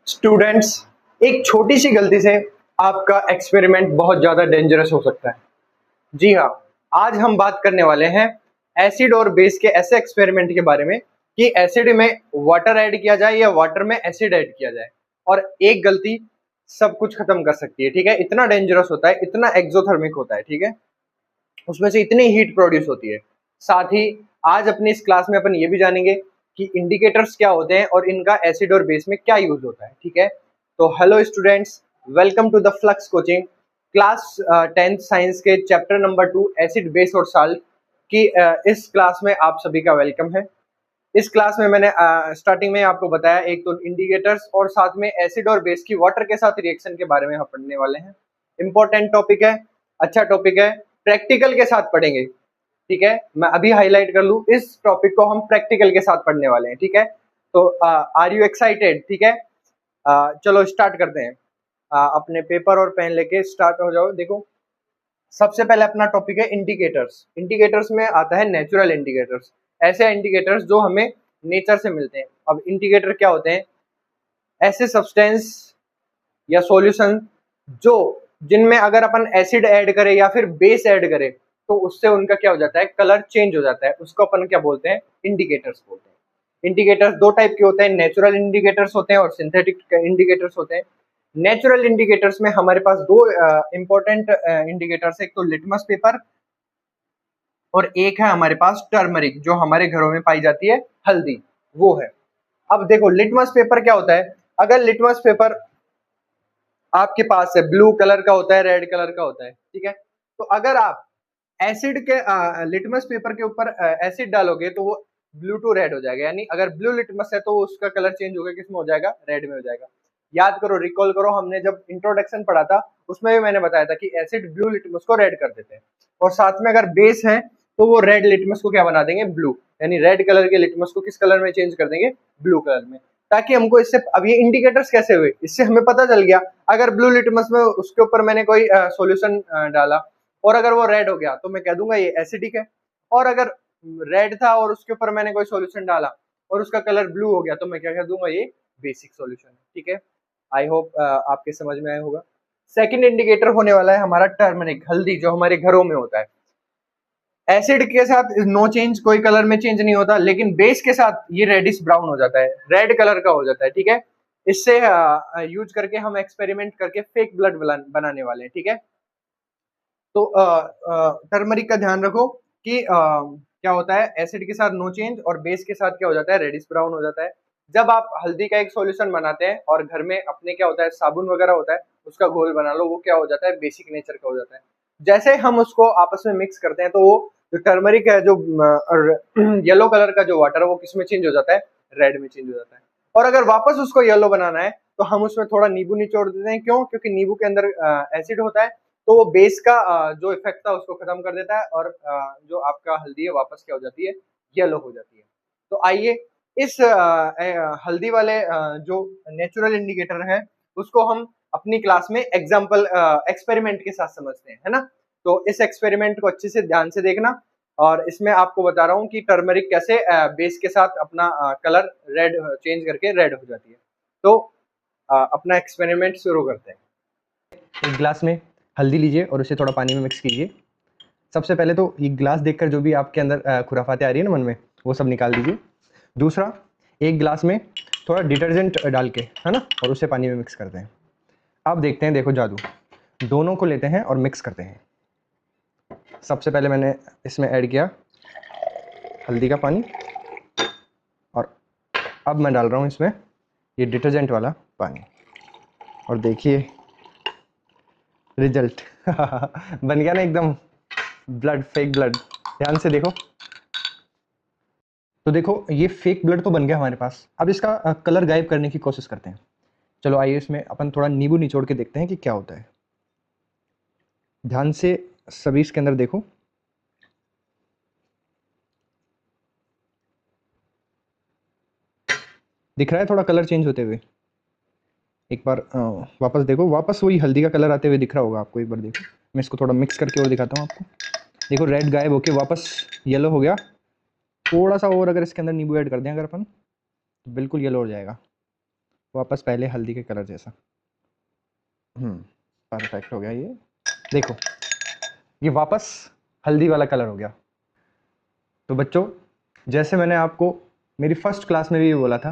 Students, एक छोटी सी गलती से आपका एक्सपेरिमेंट बहुत ज़्यादा डेंजरस हो सकता है। जी हाँ, आज हम बात करने वाले हैं एसिड और बेस के ऐसे एक्सपेरिमेंट के बारे में कि एसिड में वाटर ऐड किया जाए या वाटर में एसिड ऐड किया जाए और एक गलती सब कुछ खत्म कर सकती है। ठीक है, इतना डेंजरस होता है, इतना एक्सोथर्मिक होता है। ठीक है, उसमें से इतनी हीट प्रोड्यूस होती है। साथ ही आज अपनी इस क्लास में अपन ये भी जानेंगे कि इंडिकेटर्स क्या होते हैं और इनका एसिड और बेस में क्या यूज होता है। ठीक है, तो hello students, welcome to the Flux coaching class 10th science के चैप्टर नंबर 2 एसिड बेस और साल्ट की इस क्लास में आप सभी का वेलकम है। इस क्लास में मैंने स्टार्टिंग में आपको बताया एक तो इंडिकेटर्स और साथ में एसिड और बेस की वाटर के साथ रिएक्शन के बारे में हम पढ़ने वाले हैं। इंपॉर्टेंट टॉपिक है, अच्छा टॉपिक है, प्रैक्टिकल के साथ पढ़ेंगे। ठीक है, मैं अभी हाईलाइट कर लूं, इस टॉपिक को हम प्रैक्टिकल के साथ पढ़ने वाले हैं। ठीक है, तो आर यू एक्साइटेड? ठीक है, चलो स्टार्ट करते हैं। अपने पेपर और पेन लेके स्टार्ट हो जाओ। देखो, सबसे पहले अपना टॉपिक है इंडिकेटर्स। इंडिकेटर्स में आता है नेचुरल इंडिकेटर्स, ऐसे इंडिकेटर्स जो हमें नेचर से मिलते हैं। अब इंडिकेटर क्या होते हैं? ऐसे सब्सटेंस या सॉल्यूशन जो जिनमें अगर अपन एसिड ऐड करें या फिर बेस ऐड करें तो उससे उनका क्या हो जाता है, कलर चेंज हो जाता है। उसको अपन क्या बोलते हैं? इंडिकेटर्स बोलते हैं। इंडिकेटर्स दो टाइप के होते हैं, नेचुरल इंडिकेटर्स होते हैं और सिंथेटिक इंडिकेटर्स होते हैं। नेचुरल इंडिकेटर्स में हमारे पास दो इंपॉर्टेंट इंडिकेटर्स, एक तो लिटमस पेपर और एक है हमारे पास टर्मरिक, जो हमारे घरों में पाई जाती है हल्दी, वो है। अब देखो, लिटमस पेपर क्या होता है? अगर लिटमस पेपर आपके पास है, ब्लू कलर का होता है, रेड कलर का होता है। ठीक है, तो अगर आप एसिड के लिटमस पेपर के ऊपर एसिड डालोगे तो वो ब्लू टू रेड हो जाएगा। यानी अगर ब्लू लिटमस है तो उसका कलर चेंज होकर किस में हो जाएगा? रेड में हो जाएगा। याद करो, रिकॉल करो, हमने जब इंट्रोडक्शन पढ़ा था उसमें भी मैंने बताया था कि एसिड ब्लू लिटमस को रेड कर देते हैं और साथ में अगर बेस है तो वो रेड लिटमस को क्या बना देंगे? ब्लू। यानी रेड कलर के लिटमस को किस कलर में चेंज कर देंगे? ब्लू कलर में। ताकि हमको इससे, अब ये इंडिकेटर्स कैसे हुए, इससे हमें पता चल गया अगर ब्लू लिटमस में उसके ऊपर मैंने कोई सॉल्यूशन डाला और अगर वो रेड हो गया तो मैं कह दूंगा ये एसिडिक है। और अगर रेड था और उसके ऊपर मैंने कोई सॉल्यूशन डाला और उसका कलर ब्लू हो गया तो मैं क्या कह दूंगा? ये बेसिक सॉल्यूशन है। ठीक है, आई होप आपके समझ में आया होगा। सेकंड इंडिकेटर होने वाला है हमारा टर्मरिक, हल्दी, जो हमारे घरों में होता है। एसिड के साथ नो चेंज, कोई कलर में चेंज नहीं होता, लेकिन बेस के साथ ये रेडिश ब्राउन हो जाता है, रेड कलर का हो जाता है। ठीक है, इससे यूज करके हम एक्सपेरिमेंट करके फेक ब्लड बनाने वाले हैं। ठीक है, तो टर्मरिक का ध्यान रखो कि क्या होता है, एसिड के साथ नो चेंज और बेस के साथ क्या हो जाता है? रेडिश ब्राउन हो जाता है। जब आप हल्दी का एक सॉल्यूशन बनाते हैं और घर में अपने क्या होता है, साबुन वगैरह होता है, उसका घोल बना लो, वो क्या हो जाता है? बेसिक नेचर का हो जाता है। जैसे हम उसको आपस में मिक्स करते हैं तो वो जो टर्मरिक है, जो येलो कलर का जो वाटर है, वो किस में चेंज हो जाता है? रेड में चेंज हो जाता है। और अगर वापस उसको येलो बनाना है तो हम उसमें थोड़ा नींबू निचोड़ देते हैं। क्यों? क्योंकि नींबू के अंदर एसिड होता है, तो वो बेस का जो इफेक्ट था उसको खत्म कर देता है और जो आपका हल्दी है वापस क्या हो जाती है? येलो हो जाती है। तो आइए इस हल्दी वाले जो नेचुरल इंडिकेटर है उसको हम अपनी क्लास में एग्जाम्पल एक्सपेरिमेंट के साथ समझते हैं, है ना? तो इस एक्सपेरिमेंट को अच्छे से ध्यान से देखना और इसमें आपको बता रहा हूँ कि टर्मरिक कैसे बेस के साथ अपना कलर रेड चेंज करके रेड हो जाती है। तो अपना एक्सपेरिमेंट शुरू करते हैं। एक गिलास में हल्दी लीजिए और उसे थोड़ा पानी में मिक्स कीजिए। सबसे पहले तो ये गिलास देखकर जो भी आपके अंदर खुराफाते आ रही है ना मन में, वो सब निकाल दीजिए। दूसरा, एक गिलास में थोड़ा डिटर्जेंट डाल के, है ना, और उसे पानी में मिक्स करते हैं। अब देखते हैं, देखो जादू, दोनों को लेते हैं और मिक्स करते हैं। सबसे पहले मैंने इसमें ऐड किया हल्दी का पानी और अब मैं डाल रहा हूँ इसमें ये डिटर्जेंट वाला पानी और देखिए रिजल्ट बन गया ना एकदम ब्लड, फेक ब्लड। ध्यान से देखो, तो देखो ये फेक ब्लड तो बन गया हमारे पास। अब इसका कलर गायब करने की कोशिश करते हैं। चलो आइए इसमें अपन थोड़ा नींबू निचोड़ के देखते हैं कि क्या होता है। ध्यान से सभी इसके अंदर देखो। दिख रहा है थोड़ा कलर चेंज होते हुए? एक बार वापस देखो, वापस वही हल्दी का कलर आते हुए दिख रहा होगा आपको। एक बार देखो, मैं इसको थोड़ा मिक्स करके और दिखाता हूँ आपको। देखो रेड गायब होके वापस येलो हो गया। थोड़ा सा और अगर इसके अंदर नींबू ऐड कर दें अगर अपन, तो बिल्कुल येलो हो जाएगा। वापस पहले हल्दी के कलर जैसा। परफेक्ट हो गया ये। देखो ये वापस हल्दी वाला कलर हो गया। तो बच्चों, जैसे मैंने आपको मेरी फर्स्ट क्लास में भी बोला था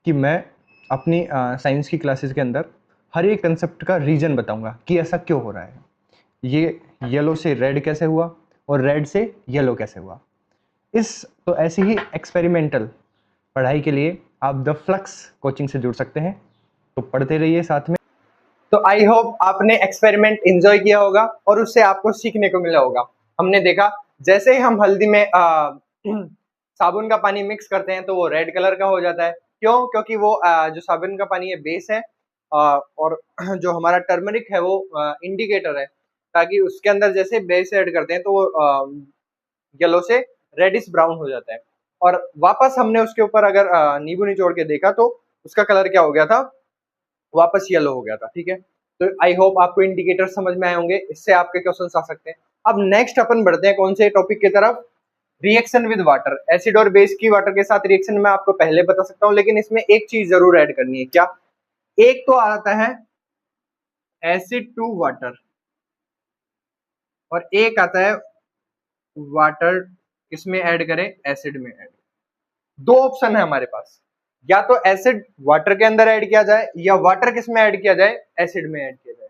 कि मैं अपनी साइंस की क्लासेस के अंदर हर एक कंसेप्ट का रीजन बताऊंगा कि ऐसा क्यों हो रहा है, ये येलो से रेड कैसे हुआ और रेड से येलो कैसे हुआ। तो ऐसी ही एक्सपेरिमेंटल पढ़ाई के लिए आप द फ्लक्स कोचिंग से जुड़ सकते हैं, तो पढ़ते रहिए साथ में। तो आई होप आपने एक्सपेरिमेंट एंजॉय किया होगा और उससे आपको सीखने को मिला होगा। हमने देखा जैसे ही हम हल्दी में साबुन का पानी मिक्स करते हैं तो वो रेड कलर का हो जाता है। क्यों? क्योंकि वो जो साबुन का पानी है बेस है, और जो हमारा टर्मरिक है वो इंडिकेटर है, ताकि उसके अंदर जैसे बेस ऐड करते हैं तो वो येलो से रेडिश ब्राउन हो जाता है। और वापस हमने उसके ऊपर अगर नींबू निचोड़ के देखा तो उसका कलर क्या हो गया था, वापस येलो हो गया था। ठीक है, तो आई होप आपको इंडिकेटर समझ में आए होंगे, इससे आपके क्वेश्चन आ सकते हैं। अब नेक्स्ट अपन बढ़ते हैं कौन से टॉपिक की तरफ, रिएक्शन विद वाटर। एसिड और बेस की वाटर के साथ रिएक्शन मैं आपको पहले बता सकता हूँ, लेकिन इसमें एक चीज जरूर ऐड करनी है। क्या? एक तो आता है एसिड टू वाटर और एक आता है वाटर किसमें ऐड करें, एसिड में ऐड। दो ऑप्शन है हमारे पास, या तो एसिड वाटर के अंदर ऐड किया जाए या वाटर किस में ऐड किया जाए, एसिड में ऐड किया जाए।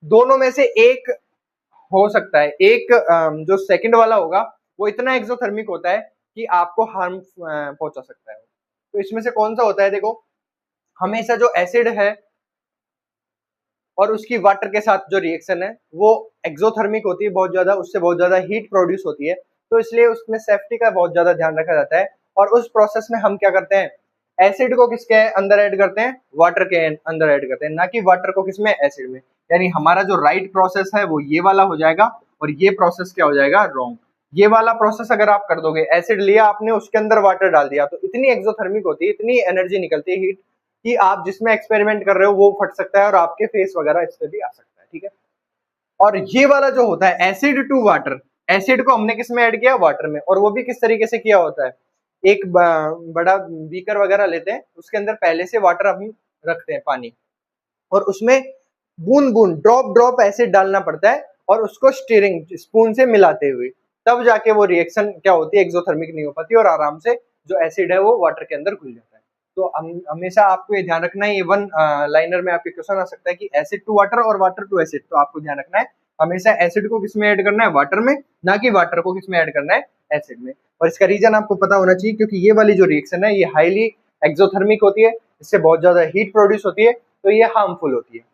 दोनों में से एक हो सकता है। एक जो सेकंड वाला होगा वो इतना एक्सोथर्मिक होता है कि आपको हार्म पहुंचा सकता है। तो इसमें से कौन सा होता है? देखो, हमेशा जो एसिड है और उसकी वाटर के साथ जो रिएक्शन है वो एक्सोथर्मिक होती है बहुत ज्यादा, उससे बहुत ज्यादा हीट प्रोड्यूस होती है। तो इसलिए उसमें सेफ्टी का बहुत ज्यादा ध्यान रखा जाता है। और उस प्रोसेस में हम क्या करते हैं, एसिड को किसके अंदर ऐड करते हैं, वाटर के अंदर ऐड करते हैं, ना कि वाटर को किसमें, एसिड में। यानी हमारा जो राइट प्रोसेस है वो ये वाला हो जाएगा और ये प्रोसेस क्या हो जाएगा, रॉन्ग। ये वाला प्रोसेस अगर आप कर दोगे, एसिड लिया आपने, उसके अंदर वाटर डाल दिया, तो इतनी एक्सोथर्मिक होती है, इतनी एनर्जी निकलती है, हीट, कि आप जिसमें एक्सपेरिमेंट कर रहे हो वो फट सकता है और आपके फेस वगैरह इस पे भी आ सकता है। ठीक है, और ये वाला जो होता है एसिड टू वाटर, एसिड को हमने किस में ऐड किया, वाटर में। और वो भी किस तरीके से किया होता है, एक बड़ा बीकर वगैरह लेते हैं, उसके अंदर पहले से वाटर हम रखते हैं, पानी, और उसमें बूंद बूंद, ड्रॉप ड्रॉप एसिड डालना पड़ता है और उसको स्टीयरिंग स्पून से मिलाते हुए, तब जाके वो रिएक्शन क्या होती है, एक्सोथर्मिक नहीं हो पाती और आराम से जो एसिड है वो वाटर के अंदर घुल जाता है। तो हमेशा आपको ये ध्यान रखना है, ये वन लाइनर में आपके क्वेश्चन आ सकता है कि एसिड टू वाटर और वाटर टू एसिड। तो आपको ध्यान रखना है हमेशा एसिड को किसमें ऐड करना है, वाटर में, ना कि वाटर को किसमें ऐड करना है, एसिड में। और इसका रीजन आपको पता होना चाहिए, क्योंकि ये वाली जो रिएक्शन है ये हाईली एक्सोथर्मिक होती है, इससे बहुत ज्यादा हीट प्रोड्यूस होती है, तो ये हार्मफुल होती है।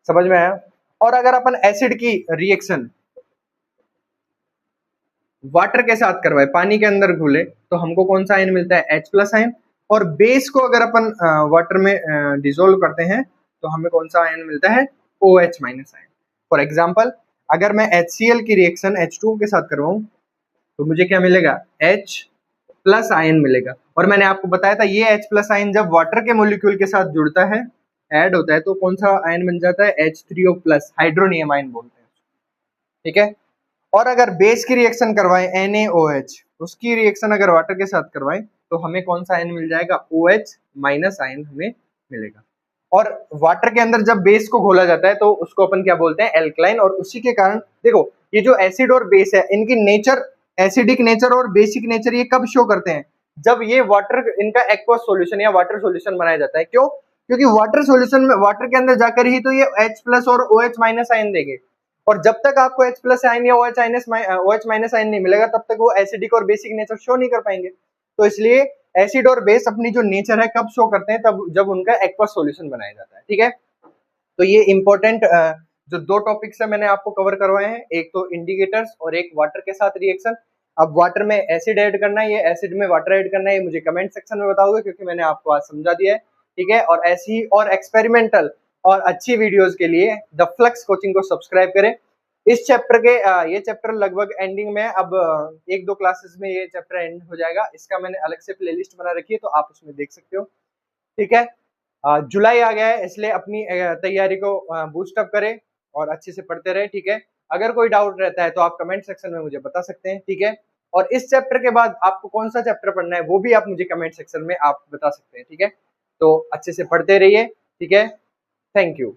समझ में आया? और अगर अपन एसिड की रिएक्शन वाटर के साथ करवाए, पानी के अंदर घुले, तो हमको कौन सा आयन मिलता है, H+ आयन। और बेस को अगर अपन वाटर में डिसोल्व करते हैं तो हमें कौन सा आयन मिलता है, OH- आयन। फॉर एग्जाम्पल, अगर मैं HCl की रिएक्शन H2 के साथ करवाऊं तो मुझे क्या मिलेगा, H+ आयन मिलेगा। और मैंने आपको बताया था ये H+ आयन जब वाटर के मोलिक्यूल के साथ जुड़ता है, ऐड होता है, तो कौन सा आयन बन जाता है, H3O+, हाइड्रोनियम आयन बोलते हैं। ठीक है, और अगर बेस की रिएक्शन करवाएं NaOH, उसकी रिएक्शन अगर वाटर के साथ करवाएं तो हमें कौन सा आयन मिल जाएगा, OH- आयन हमें मिलेगा। और वाटर के अंदर जब बेस को घोला जाता है तो उसको अपन क्या बोलते हैं, एल्कलाइन। और उसी के कारण देखो, ये जो एसिड और बेस है इनकी नेचर, एसिडिक नेचर और बेसिक नेचर, ये कब शो करते हैं, जब ये वाटर, इनका एक्वस सॉल्यूशन या वाटर सॉल्यूशन बनाया जाता है। क्यों? क्योंकि वाटर सॉल्यूशन में, वाटर के अंदर जाकर ही तो ये H+ और OH- आयन देंगे। और जब तक आपको H+ आयन या OH- आयन नहीं मिलेगा तब तक वो एसिडिक और बेसिक नेचर शो नहीं कर पाएंगे। तो इसलिए एसिड और बेस अपनी जो नेचर है कब शो करते हैं, तब जब उनका एक्वस सॉल्यूशन बनाया जाता है। ठीक है, तो ये इंपॉर्टेंट जो दो टॉपिक्स है मैंने आपको कवर करवाए हैं, एक तो इंडिकेटर्स और एक वाटर के साथ रिएक्शन। अब वाटर में एसिड ऐड करना है, ये एसिड में वाटर ऐड करना है, ये मुझे कमेंट सेक्शन में बताओगे, क्योंकि मैंने आपको आज समझा दिया है। ठीक है, और ऐसी और एक्सपेरिमेंटल और अच्छी वीडियोस के लिए द फ्लक्स कोचिंग को सब्सक्राइब करें। इस चैप्टर के ये चैप्टर लगभग एंडिंग में, अब एक दो क्लासेस में ये चैप्टर एंड हो जाएगा। इसका मैंने अलग से प्लेलिस्ट बना रखी है, तो आप उसमें देख सकते हो। ठीक है, जुलाई आ गया है, इसलिए अपनी तैयारी को बूस्ट अप करें और अच्छे से पढ़ते रहे। ठीक है, अगर कोई डाउट रहता है तो आप कमेंट सेक्शन में मुझे बता सकते हैं। ठीक है, और इस चैप्टर के बाद आपको कौन सा चैप्टर पढ़ना है वो भी आप मुझे कमेंट सेक्शन में आप बता सकते हैं। ठीक है, तो अच्छे से पढ़ते रहिए, ठीक है। Thank you.